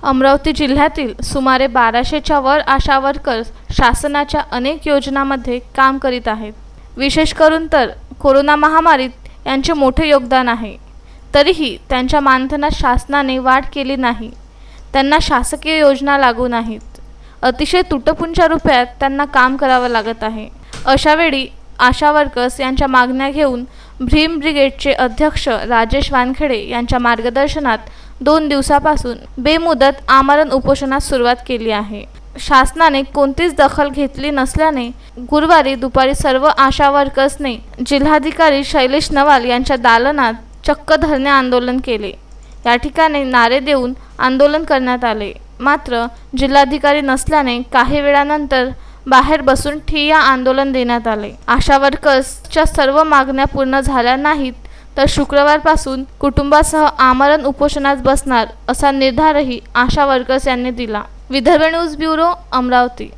अमरावती जिल्ह्यातील सुमारे 1200च्या वर आशा वर्कर्स शासनाच्या अनेक योजनांमध्ये काम करीत आहेत। विशेष करून तर कोरोना महामारीत यांचे मोठे योगदान आहे। तरीही त्यांच्या मानधनात शासनाने वाढ केली नाही। त्यांना शासकीय योजना लागू नाहीत। अतिशय तुटपुंच्या रुपयात त्यांना काम करावं लागत आहे। अशा वेळी आशा वर्कर्स यांच्या मागण्या घेऊन भीम ब्रिगेडचे अध्यक्ष राजेश वानखेडे यांच्या मार्गदर्शनात 2 दिवसापासून बेमुदत आमरण उपोषणास सुरुवात केली आहे। शासनाने कोणतीच दखल घेतली नसल्याने गुरुवारी दुपारी सर्व आशा वर्कर्सने जिल्हाधिकारी शैलेश नवाल यांच्या दालनात चक्क धरणे आंदोलन केले। या ठिकाणी नारे देऊन आंदोलन करण्यात आले। मात्र जिल्हाधिकारी नसल्याने काही वेळानंतर बाहेर बसून ठिय्या आंदोलन देण्यात आले। आशा वर्कर्सच्या सर्व मागण्या पूर्ण झाल्या नाहीत तर शुक्रवारपासून कुटुंबासह आमरण उपोषणास बसणार असा निर्धारही आशा वर्कर्स यांनी दिला। Vidarbha news bureau, Amravati.